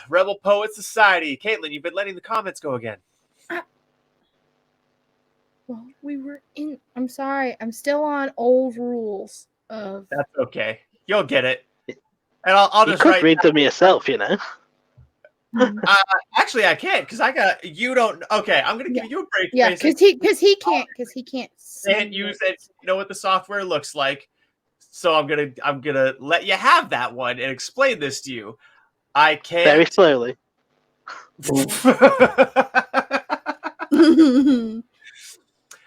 Rebel Poet Society. Caitlin, you've been letting the comments go again. Well, I'm sorry. I'm still on old rules. That's okay. You'll get it. And I'll just you could read them yourself, you know. Actually, I can't because you don't. Okay, I'm gonna give you a break. Yeah, because he can't Can't use it. You know what the software looks like. So I'm gonna let you have that one and explain this to you. I can't very slowly.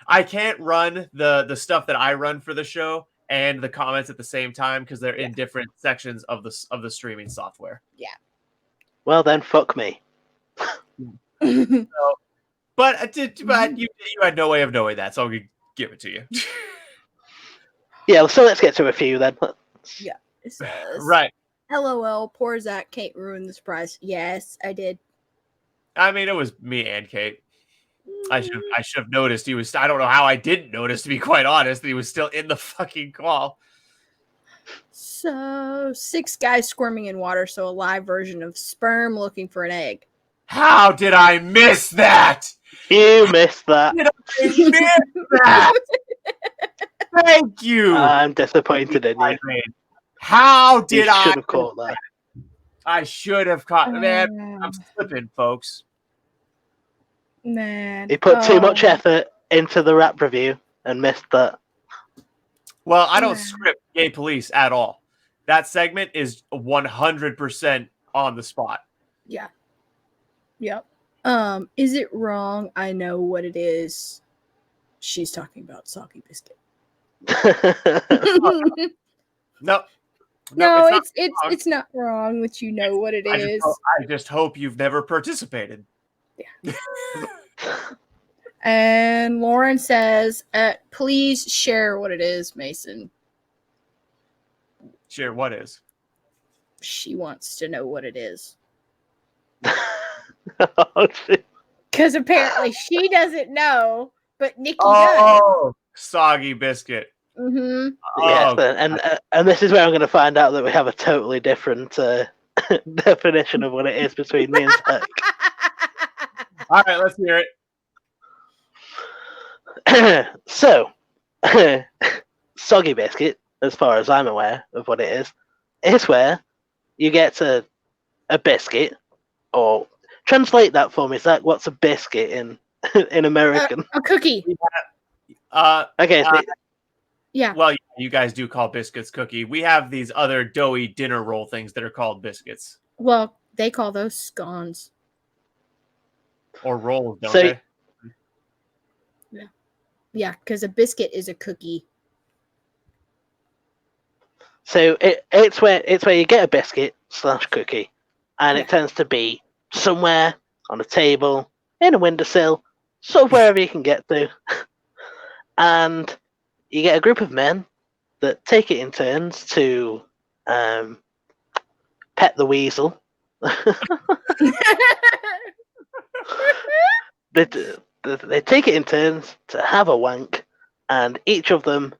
I can't run the stuff that I run for the show and the comments at the same time because they're in different sections of the streaming software. Yeah. Well then, fuck me. But you had no way of knowing that, so I'll give it to you. Yeah, so let's get to a few then. Yeah. It says, right. LOL, poor Zach, Kate ruined the surprise. Yes, I did. I mean, it was me and Kate. I should have noticed he was. I don't know how I didn't notice, to be quite honest, that he was still in the fucking call. So 6 guys squirming in water, so a live version of sperm looking for an egg. How did I miss that? You missed that. Did I miss that? Thank you. I'm disappointed in you. How did I? You should have caught that. I should have caught. Man, I'm slipping, folks. Man, he put too much effort into the rap review and missed that. Well, I don't script Gay Police at all. That segment is 100% on the spot. Yeah. Yep. Is it wrong? I know what it is. She's talking about soggy biscuit. No, it's not wrong that you know what it is. I just hope you've never participated. Yeah. And Lauren says, please share what it is, Mason. Share what is? She wants to know what it is. Because apparently she doesn't know, but Nikki does. Oh, soggy biscuit. Mm-hmm. Yes, and this is where I'm going to find out that we have a totally different definition of what it is between me and Zach. All right, let's hear it. So, soggy biscuit, as far as I'm aware of what it is where you get a biscuit, or translate that for me, Zach. What's a biscuit in American? A cookie. Okay. Yeah. Well, you guys do call biscuits cookie. We have these other doughy dinner roll things that are called biscuits. Well, they call those scones. Or rolls, don't they? Yeah. Yeah, because a biscuit is a cookie. So it's where you get a biscuit / cookie, and it tends to be somewhere on a table, in a windowsill, sort of wherever you can get to. And you get a group of men that take it in turns to pet the weasel. They take it in turns to have a wank, and each of them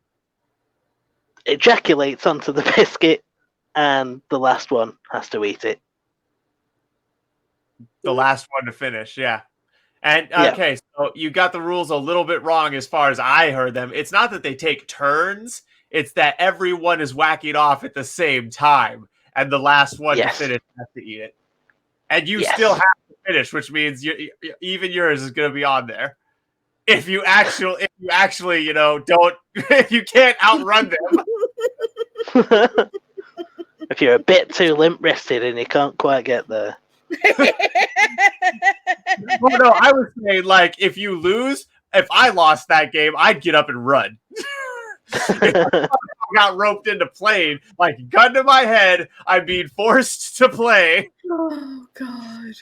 ejaculates onto the biscuit, and the last one has to eat it. The last one to finish, yeah. And okay, so you got the rules a little bit wrong as far as I heard them. It's not that they take turns, it's that everyone is whacking off at the same time, and the last one to finish has to eat it. And you still have to finish, which means even yours is going to be on there. If you actually, don't, if you can't outrun them. If you're a bit too limp-wristed and you can't quite get there. Well, no, I was saying, like, if you lose, if I lost that game, I'd get up and run. If I got roped into playing, like, gun to my head, I'm being forced to play. Oh, God.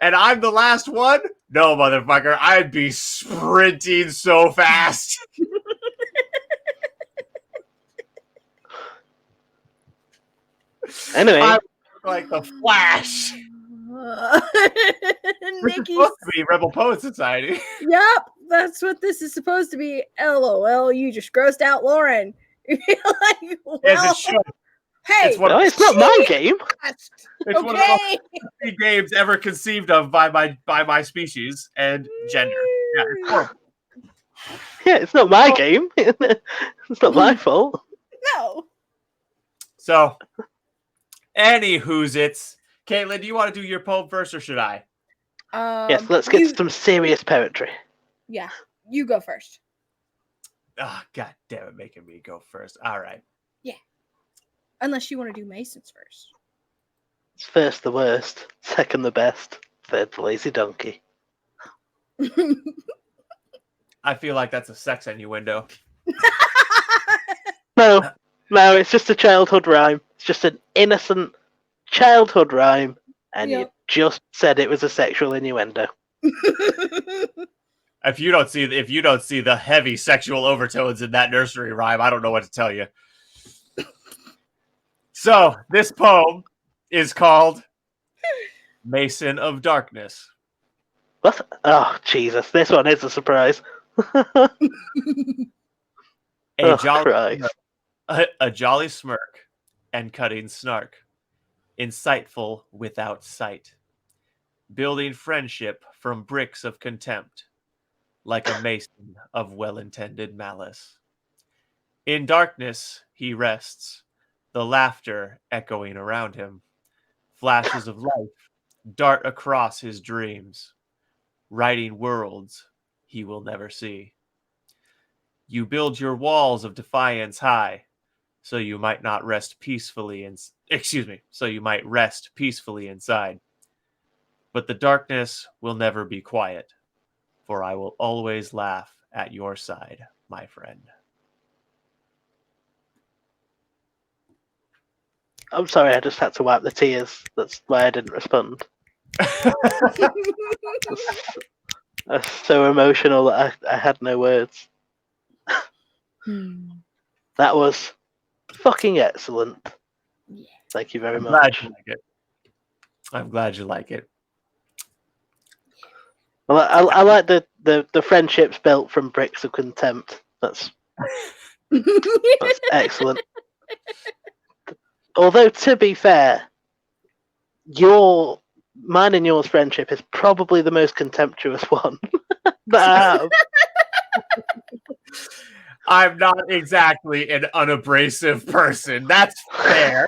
And I'm the last one? No, motherfucker, I'd be sprinting so fast. Anyway. I look like the Flash. This is Nikki's. supposed to be Rebel Poet Society. Yep, that's what this is supposed to be. LOL, you just grossed out Lauren. Like, well, As it should. hey, It's one No, it's not my game. It's one of the most creepy games ever conceived of by my species and gender. Yeah, it's horrible. Yeah, it's not my game. It's not my fault. No. So, it's Caitlin, do you want to do your poem first, or should I? Yes, let's get to some serious poetry. Yeah, you go first. Oh, God damn it, making me go first. All right. Yeah. Unless you want to do Mason's first. It's first the worst, second the best, third the lazy donkey. I feel like that's a sex innuendo. No, it's just a childhood rhyme. It's just an innocent childhood rhyme, and you just said it was a sexual innuendo. If you don't see the heavy sexual overtones in that nursery rhyme, I don't know what to tell you. So, this poem is called Mason of Darkness. What? Oh, Jesus, this one is a surprise. A jolly smirk and cutting snark, insightful without sight, building friendship from bricks of contempt, like a mason of well-intended malice. In darkness he rests, the laughter echoing around him. Flashes of life dart across his dreams, writing worlds he will never see. You build your walls of defiance high, so you might not rest peacefully so you might rest peacefully inside. But the darkness will never be quiet, for I will always laugh at your side, my friend. I'm sorry, I just had to wipe the tears. That's why I didn't respond. That's so emotional that I had no words. That was fucking excellent. Yeah. Thank you very I'm much. glad you like it. I'm glad you like it. Well, I like the friendships built from bricks of contempt. That's excellent. Although, to be fair, mine and yours friendship is probably the most contemptuous one that I have. I'm not exactly an unabrasive person. That's fair.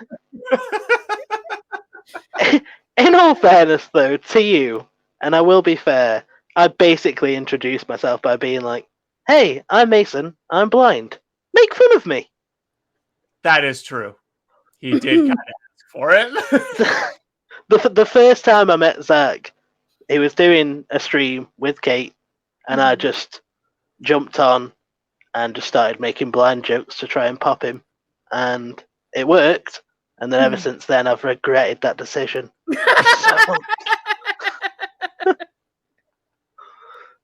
In all fairness, though, to you, and I will be fair, I basically introduced myself by being like, "Hey, I'm Mason. I'm blind. Make fun of me." That is true. He did kind of ask for it. The first time I met Zach, he was doing a stream with Kate, and I just jumped on and just started making blind jokes to try and pop him, and it worked. And then ever since then, I've regretted that decision so much.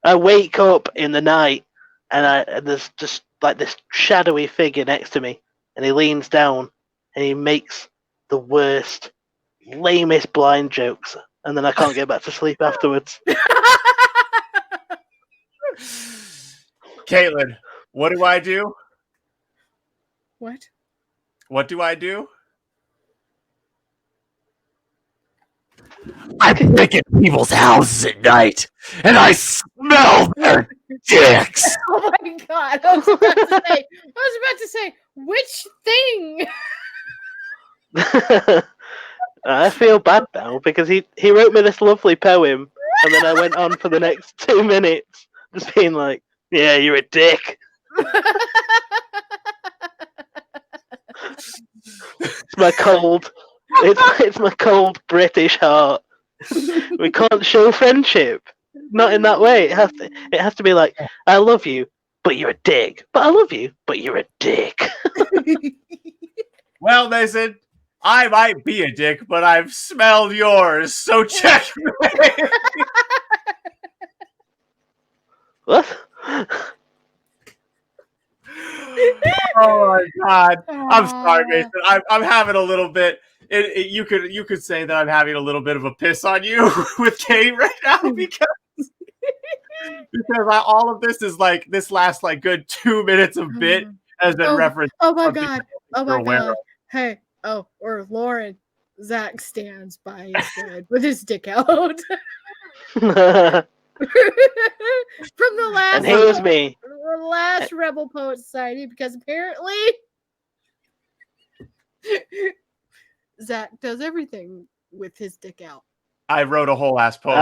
I wake up in the night, and there's just like this shadowy figure next to me, and he leans down and he makes the worst, lamest blind jokes, and then I can't get back to sleep afterwards. Caitlin, what do I do? What? What do I do? I break into people's houses at night, and I smell their dicks. Oh my god! I was about to say, which thing? I feel bad now because he wrote me this lovely poem, and then I went on for the next 2 minutes just being like, "Yeah, you're a dick." It's my cold. It's my cold British heart. We can't show friendship. Not in that way. It has to be like, "I love you, but you're a dick. But I love you, but you're a dick." Well, Mason, I might be a dick, but I've smelled yours, so check me. What? Oh my god! I'm sorry, Mason. I'm having a little bit. You could say that I'm having a little bit of a piss on you with Kate right now because all of this is like this last like good 2 minutes of bit has been referenced. Oh my god! Oh my aware god! Hey! Oh, or Lauren. Zach stands by his bed with his dick out. From the last, And here's me. the last Rebel Poet Society, because apparently Zach does everything with his dick out. I wrote a whole ass poem.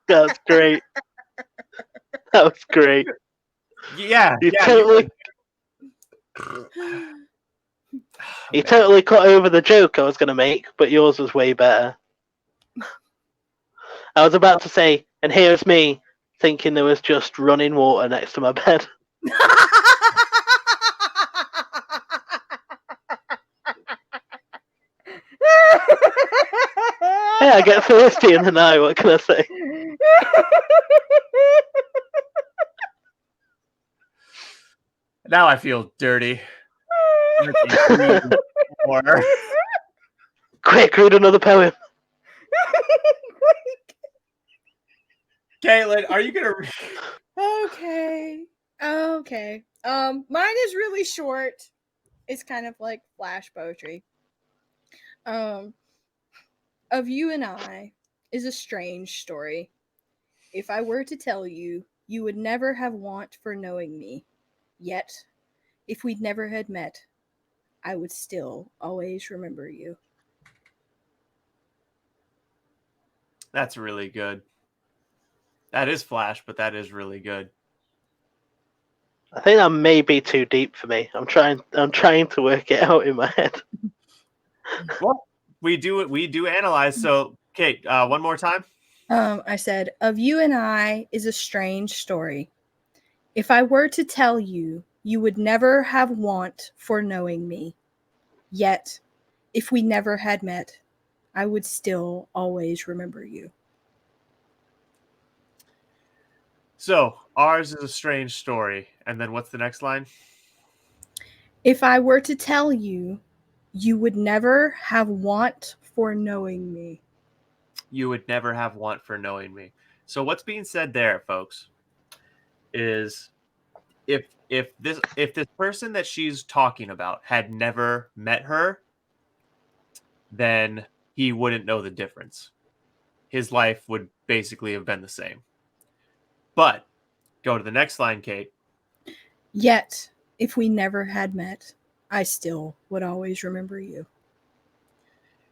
That's great. That was great. Yeah, You yeah. totally, you totally cut over the joke I was going to make, but yours was way better. I was about to say, and here's me thinking there was just running water next to my bed. Hey, I get thirsty in the night, what can I say? Now I feel dirty. Quick, read another poem. Caitlin, are you gonna read? Okay. Mine is really short. It's kind of like flash poetry. Of You and I is a strange story. If I were to tell you, you would never have want for knowing me. Yet, if we'd never had met, I would still always remember you. That's really good. That is flash, but that is really good. I think that may be too deep for me. I'm trying to work it out in my head. Well, we do analyze. So, Kate, one more time. I said, of you and I is a strange story. If I were to tell you, you would never have want for knowing me. Yet, if we never had met, I would still always remember you. So, ours is a strange story. And then what's the next line? If I were to tell you, you would never have want for knowing me. You would never have want for knowing me. So what's being said there, folks, is if this person that she's talking about had never met her, then he wouldn't know the difference. His life would basically have been the same. But go to the next line, Kate. Yet, if we never had met, I still would always remember you.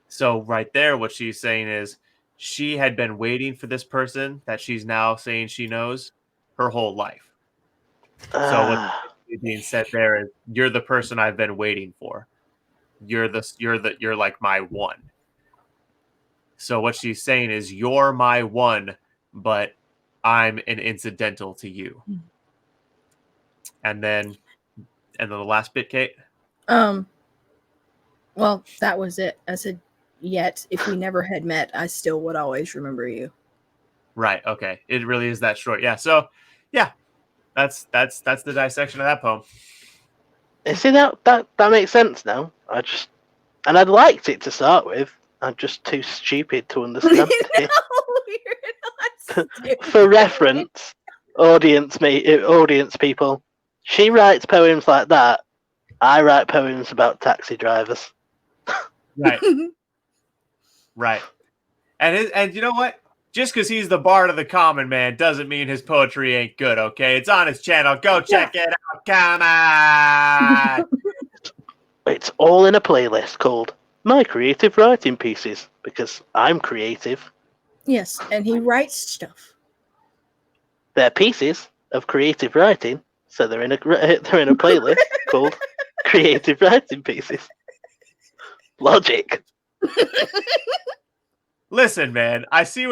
So right there, what she's saying is she had been waiting for this person that she's now saying she knows her whole life. So what's being said there is you're the person I've been waiting for. You're like my one. So what she's saying is you're my one, but I'm an incidental to you. And then the last bit, Kate? Well, that was it. I said, yet if we never had met, I still would always remember you. Right. Okay. It really is that short. Yeah. So, yeah, that's the dissection of that poem. You see that makes sense now. I'd liked it to start with. I'm just too stupid to understand it. For reference, audience people, she writes poems like that. I write poems about taxi drivers. Right. Right. And you know what? Just because he's the bard of the common man doesn't mean his poetry ain't good, okay? It's on his channel. Go check it out. Come on! It's all in a playlist called My Creative Writing Pieces, because I'm creative. Yes, and he writes stuff. They're pieces of creative writing, so they're in a playlist called Creative Writing Pieces. Logic. Listen, man, I see you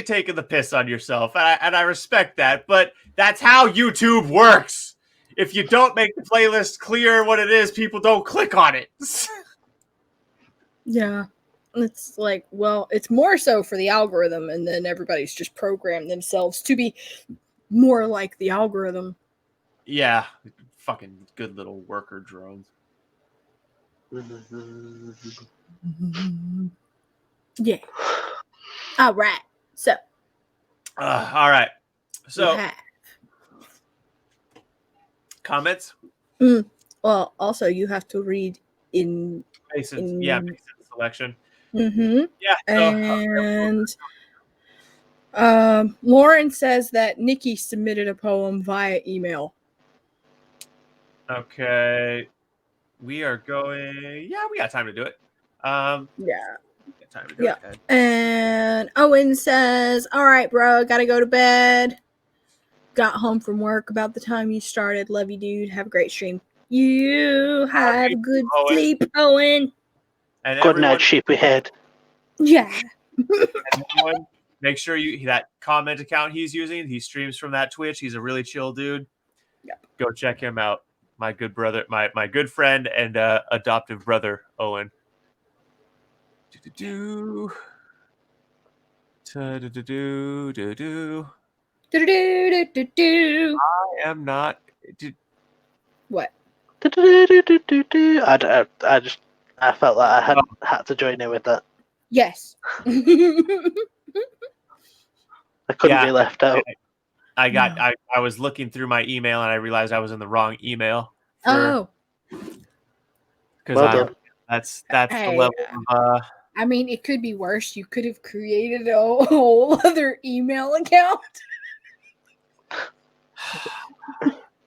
taking the piss on yourself, and I respect that, but that's how YouTube works. If you don't make the playlist clear what it is, people don't click on it. Yeah. It's like, well, it's more so for the algorithm, and then everybody's just programmed themselves to be more like the algorithm. Yeah. Fucking good little worker drones. Yeah. All right. So. All right. So. Comments? Well, also you have to read in Mason's selection. Mm-hmm. Yeah. So, and Lauren says that Nikki submitted a poem via email. Okay. We are going. Yeah, we got time to do it. Yeah. Time to do it. And Owen says, "All right, bro, gotta go to bed. Got home from work about the time you started. Love you, dude. Have a great stream. You have good sleep, Owen. And good night, sheepyhead. Yeah. And everyone, make sure that comment account he's using. He streams from that Twitch. He's a really chill dude. Yep. Go check him out. My good brother, my good friend and adoptive brother, Owen. I am not. What? I felt like I had to join in with that. Yes. I couldn't be left out. I was looking through my email and I realized I was in the wrong email. Because that's the level of. I mean, it could be worse. You could have created a whole other email account.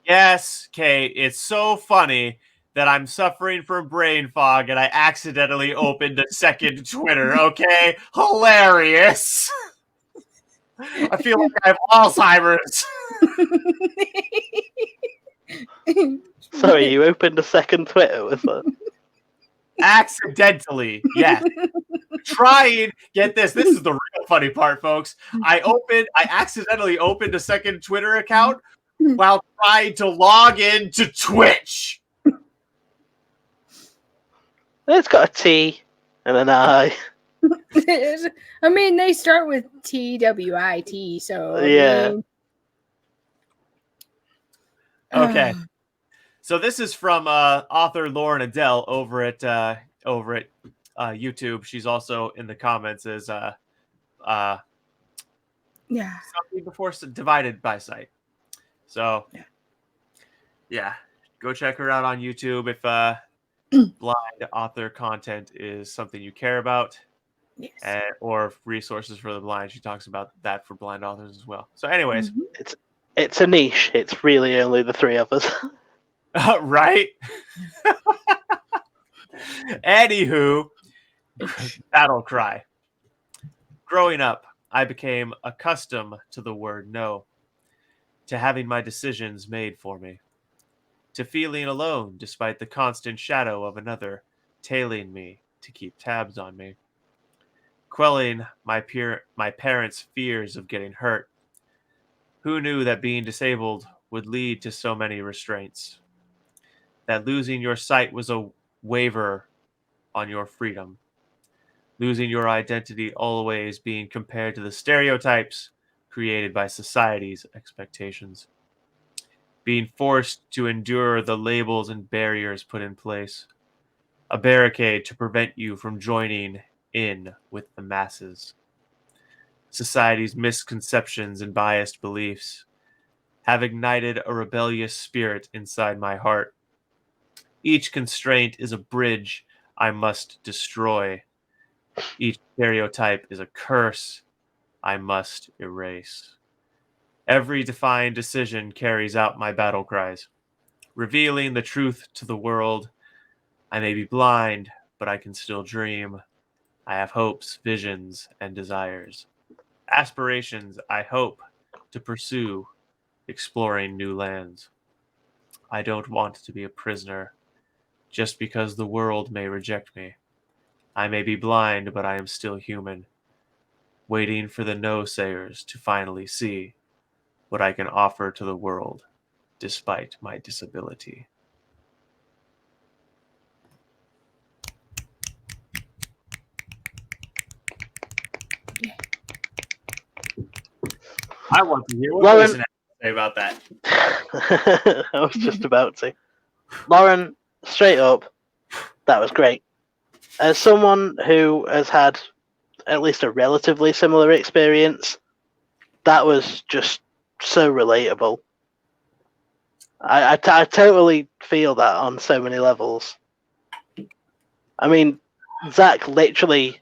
Yes, Kate. It's so funny that I'm suffering from brain fog and I accidentally opened a second Twitter. Okay, hilarious. I feel like I have Alzheimer's. Sorry, you opened a second Twitter with that? Accidentally, yes. Trying, get this. This is the real funny part, folks. I accidentally opened a second Twitter account while trying to log into Twitch. It's got a T and an I. I mean, they start with TWIT, so yeah. Okay. So this is from author Lauren Adele over at YouTube. She's also in the comments as something before divided by site. So yeah, go check her out on YouTube if blind author content is something you care about. Yes. Or resources for the blind. She talks about that for blind authors as well. So anyways, it's a niche. It's really only the three of us. Right? Anywho, battle cry. Growing up, I became accustomed to the word no, to having my decisions made for me, to feeling alone despite the constant shadow of another tailing me to keep tabs on me, quelling my parents' fears of getting hurt. Who knew that being disabled would lead to so many restraints? That losing your sight was a waiver on your freedom. Losing your identity always being compared to the stereotypes created by society's expectations. Being forced to endure the labels and barriers put in place. A barricade to prevent you from joining in with the masses. Society's misconceptions and biased beliefs have ignited a rebellious spirit inside my heart. Each constraint is a bridge I must destroy. Each stereotype is a curse I must erase. Every defined decision carries out my battle cries, revealing the truth to the world. I may be blind, but I can still dream. I have hopes, visions, and desires. Aspirations I hope to pursue, exploring new lands. I don't want to be a prisoner just because the world may reject me. I may be blind, but I am still human, waiting for the no-sayers to finally see what I can offer to the world despite my disability. I want to hear what Lauren Mason has to say about that. I was just about to. Lauren, straight up, That was great. As someone who has had at least a relatively similar experience, that was just so relatable. I totally feel that on so many levels. I mean, Zach literally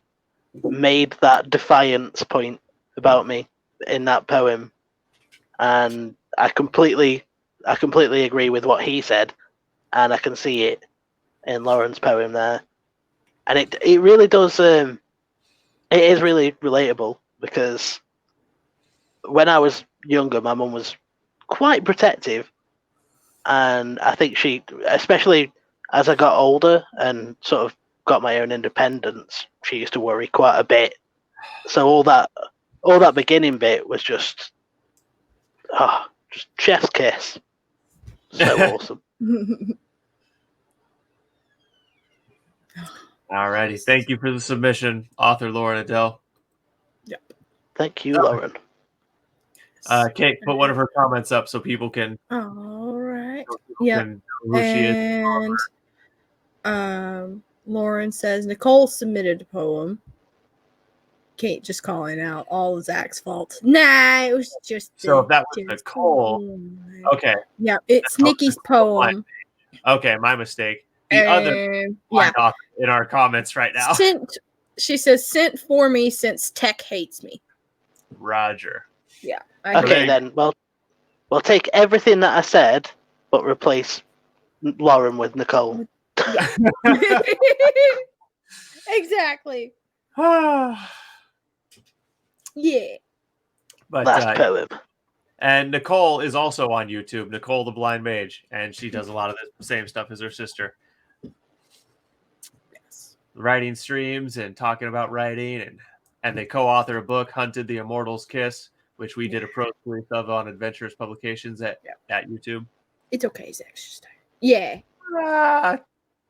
made that defiance point about me in that poem, and I completely agree with what he said, and I can see it in Lauren's poem there, and it really does. It is really relatable because when I was younger, my mum was quite protective, and I think she, especially as I got older and sort of got my own independence, she used to worry quite a bit. So all that beginning bit was just chef's kiss. So awesome. Alrighty, thank you for the submission, author Lauren Adele. Thank you, Lauren. Kate, put one of her comments up so people can. All right. Yeah. Who she is. And Lauren says Nicole submitted a poem. Kate just calling out all of Zach's fault. Nah, it was just. So if that was Nicole, okay. Yeah, it's Nikki's poem. Okay, my mistake. The other author in our comments right now. She says, sent for me since tech hates me. Roger. Yeah. Okay, then. Well, we'll take everything that I said, but replace Lauren with Nicole. Yeah. Exactly. Yeah. But last poem. And Nicole is also on YouTube, Nicole the Blind Mage, and she does a lot of the same stuff as her sister. Yes. Writing streams and talking about writing, and they co-author a book, Hunted the Immortal's Kiss, which we did a pro release of on Adventurous Publications at YouTube. It's okay, Zach. Just tired. Yeah.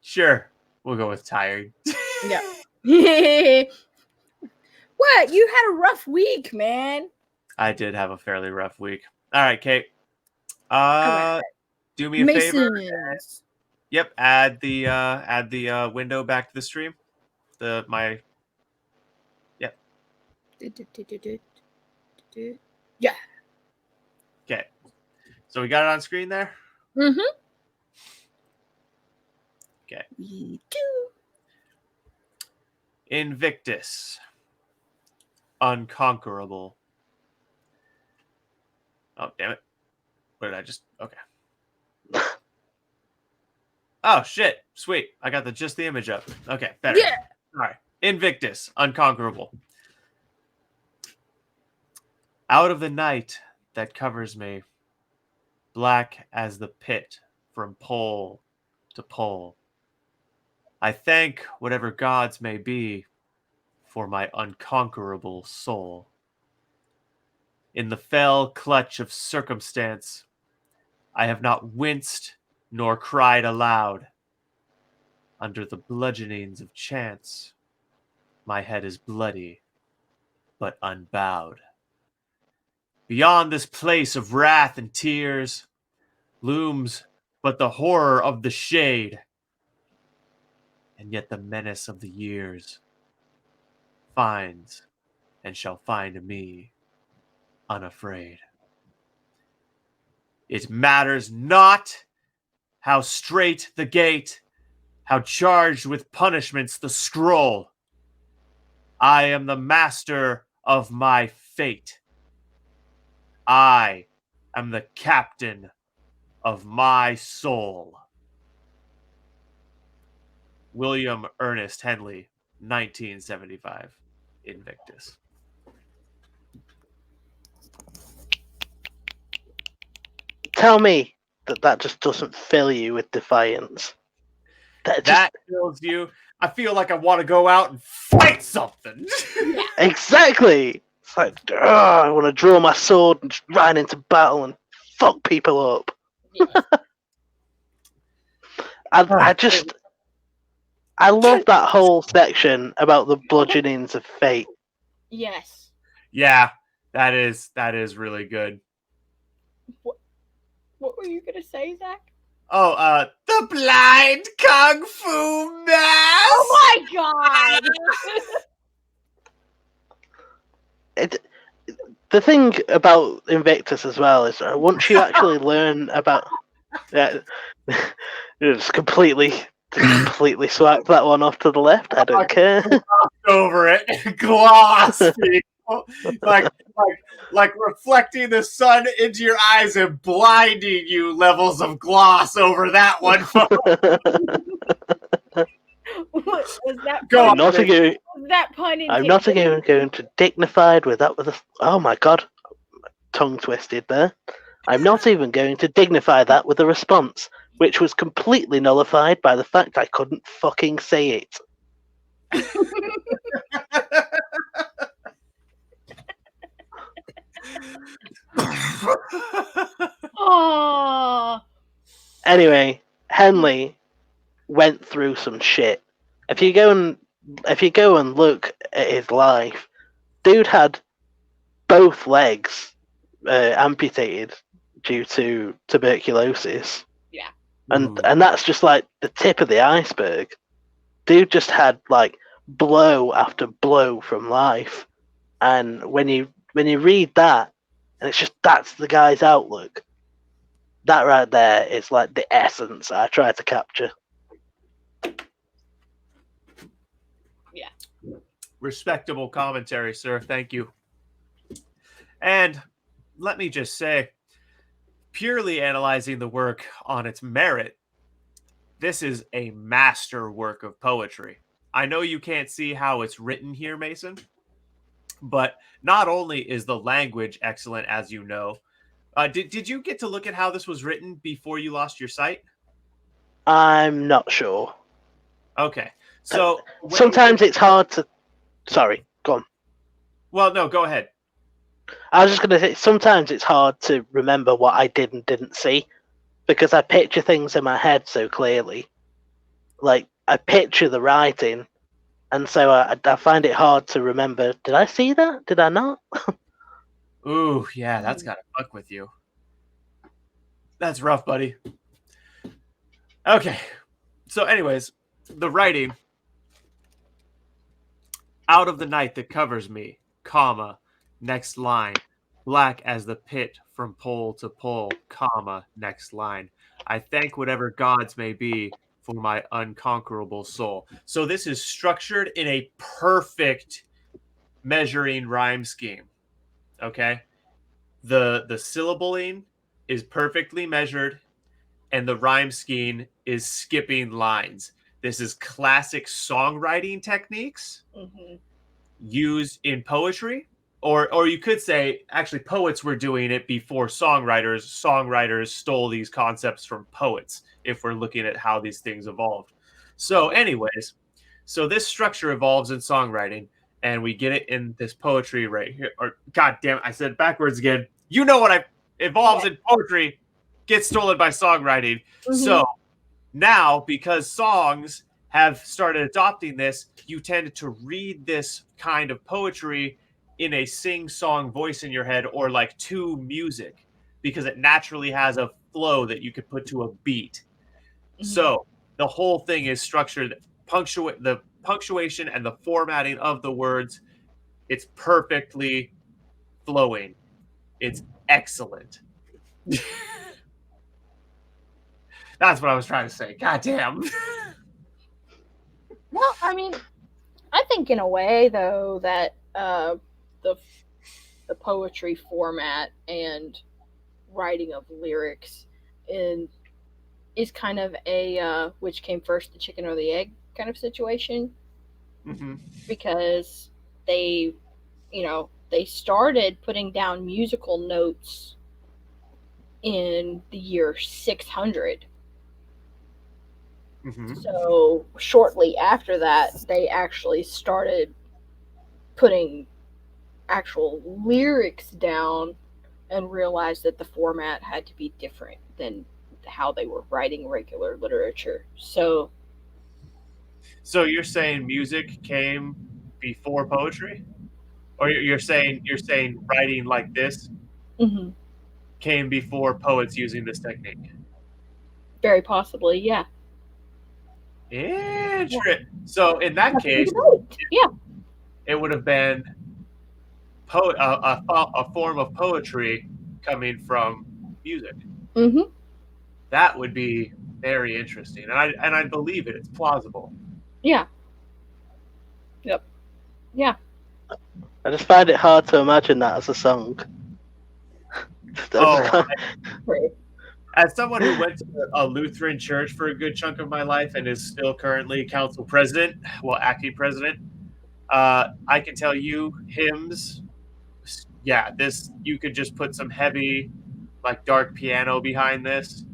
Sure. We'll go with tired. Yeah. What? You had a rough week, man. I did have a fairly rough week. All right, Kate. Do me a favor. Yep. Add the window back to the stream. Yep. Yeah. Okay. So we got it on screen there? Mm-hmm. Okay. We do. Invictus. Unconquerable. Oh, damn it. What did I just... Okay. Oh, shit. Sweet. I got just the image up. Okay, better. Yeah. All right. Invictus. Unconquerable. Out of the night that covers me, black as the pit from pole to pole, I thank whatever gods may be for my unconquerable soul. In the fell clutch of circumstance, I have not winced nor cried aloud. Under the bludgeonings of chance, my head is bloody, but unbowed. Beyond this place of wrath and tears looms but the horror of the shade, and yet the menace of the years finds and shall find me unafraid. It matters not how straight the gate, how charged with punishments the scroll. I am the master of my fate. I am the captain of my soul. William Ernest Henley, 1975, Invictus. Tell me that just doesn't fill you with defiance. That fills you. I feel like I want to go out and fight something. Exactly. It's like, I want to draw my sword and just run into battle and fuck people up. I love that whole section about the bludgeonings of fate. Yes. Yeah, that is really good. What were you gonna say, Zach? The blind kung fu mask. Oh my god! The thing about Invictus as well is once you actually learn about, it's completely swipe that one off to the left. I don't care. Over it, gloss, people. like reflecting the sun into your eyes and blinding you. Levels of gloss over that one. Was that Go pun, on, not was that pun intended? I'm not again going to dignified with that. Oh my god, tongue twisted there. I'm not even going to dignify that with a response, which was completely nullified by the fact I couldn't fucking say it. Oh. Anyway, Henley went through some shit. If you go and look at his life, dude had both legs amputated due to tuberculosis. Yeah. And that's just like the tip of the iceberg. Dude just had like blow after blow from life. And when you read that, and it's just that's the guy's outlook. That right there is like the essence I try to capture. Yeah. Respectable commentary, sir. Thank you. And let me just say, purely analyzing the work on its merit, this is a master work of poetry. I know you can't see how it's written here, Mason, but not only is the language excellent, as you know, did you get to look at how this was written before you lost your sight? I'm not sure. Okay. So sometimes it's hard to... Sorry, go on. Well, no, go ahead. I was just going to say, sometimes it's hard to remember what I did and didn't see, because I picture things in my head so clearly. Like, I picture the writing, and so I find it hard to remember, did I see that? Did I not? Ooh, yeah, that's gotta fuck with you. That's rough, buddy. Okay. So anyways, the writing. Out of the night that covers me, comma, next line. Black as the pit from pole to pole, comma, next line. I thank whatever gods may be for my unconquerable soul. So this is structured in a perfect measuring rhyme scheme. Okay? The syllabling is perfectly measured, and the rhyme scheme is skipping lines. This is classic songwriting techniques used in poetry, or you could say actually poets were doing it before songwriters. Songwriters stole these concepts from poets, if we're looking at how these things evolved. So anyways, so this structure evolves in songwriting, and we get it in this poetry right here. Or god damn it, I said backwards again. You know what evolves in poetry gets stolen by songwriting. So now, because songs have started adopting this, you tend to read this kind of poetry in a sing-song voice in your head, or like to music, because it naturally has a flow that you could put to a beat. So the whole thing is structured, the punctuation and the formatting of the words, it's perfectly flowing. It's excellent. That's what I was trying to say. God damn. Well, I mean, I think in a way though that the poetry format and writing of lyrics is kind of a which came first, the chicken or the egg kind of situation, because they started putting down musical notes in the year 600. So shortly after that, they actually started putting actual lyrics down and realized that the format had to be different than how they were writing regular literature. So you're saying music came before poetry? Or you're saying writing like this came before poets using this technique? Very possibly, yeah. Interesting. So in that case, yeah, it would have been a form of poetry coming from music. mm-hmm. That would be very interesting, and I believe it. It's plausible. Yeah. Yep. Yeah. I just find it hard to imagine that as a song. Oh, as someone who went to a Lutheran church for a good chunk of my life and is still currently council president, well, acting president, I can tell you hymns. Yeah, this you could just put some heavy, like dark piano behind this,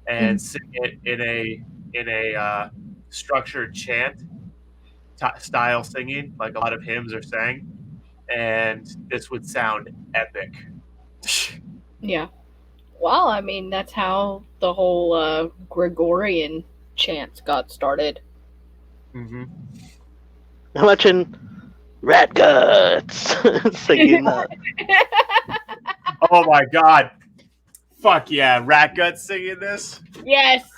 and sing it in a structured chant style singing, like a lot of hymns are sang, and this would sound epic. Yeah. Well, I mean, that's how the whole Gregorian chants got started. Mm-hmm. Imagine Rat Guts singing that. Oh my god. Fuck yeah, Rat Guts singing this? Yes.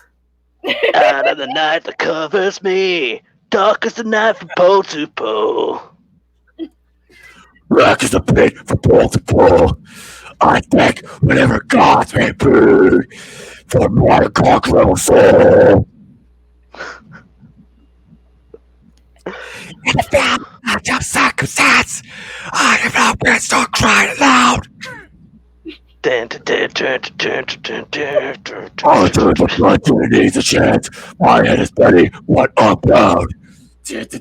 Out of the night that covers me, dark as the night from pole to pole. Black as a pit from pole to pole. I think whatever gods may be for my conquerable soul. If that match of circumstance, I have not been so crying aloud. I turn the blood beneath the chance. My head is steady, what up loud. Dude,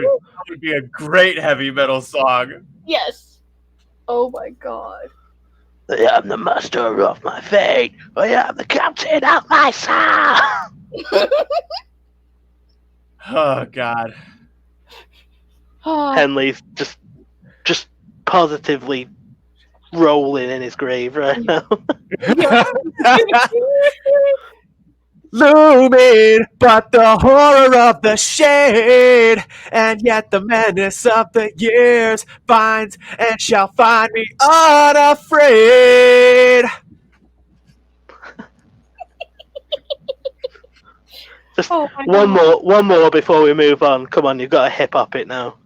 that would be a great heavy metal song. Yes. Oh my god. I am the master of my fate. I am the captain of my soul. Oh god. Henley's just positively rolling in his grave right now. Looming, but the horror of the shade, and yet the menace of the years finds and shall find me unafraid. Just one more before we move on. Come on, you've got to hip hop it now.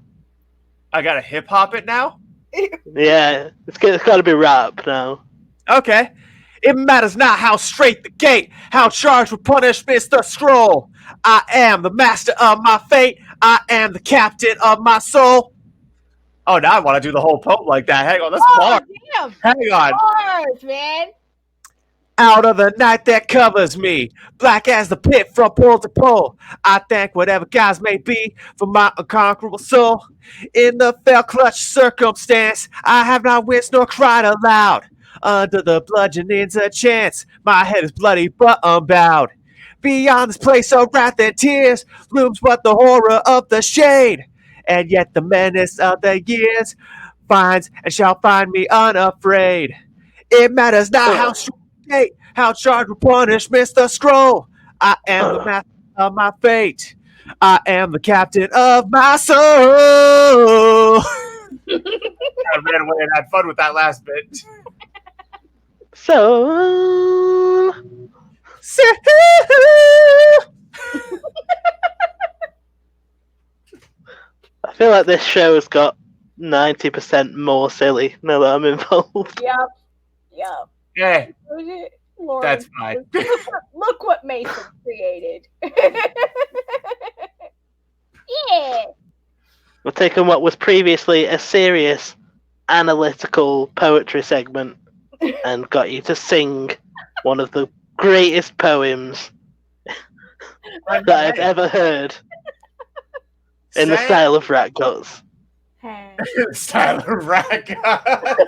I gotta hip hop it now? Yeah, it's got to be rap now. Okay. It matters not how straight the gate, how charged with punishment's the scroll. I am the master of my fate. I am the captain of my soul. Oh, now I want to do the whole poem like that. Hang on, that's hard. Damn. Hang on. Bars, man. Out of the night that covers me, black as the pit from pole to pole, I thank whatever gods may be for my unconquerable soul. In the fell clutch circumstance, I have not winced nor cried aloud. Under the bludgeoning's a chance, my head is bloody but unbowed. Beyond this place of wrath and tears looms but the horror of the shade, and yet the menace of the years finds and shall find me unafraid. It matters not how straight, how charged with punishment's the scroll. I am the master of my fate. I am the captain of my soul. I ran away and had fun with that last bit. So I feel like this show has got 90% more silly now that I'm involved. Yep. Yeah, Lord, that's fine. Look what Mason created. Yeah. We're taking what was previously a serious analytical poetry segment and got you to sing one of the greatest poems that I've ever heard in the style of Rat Guts. Style of Rat Guts.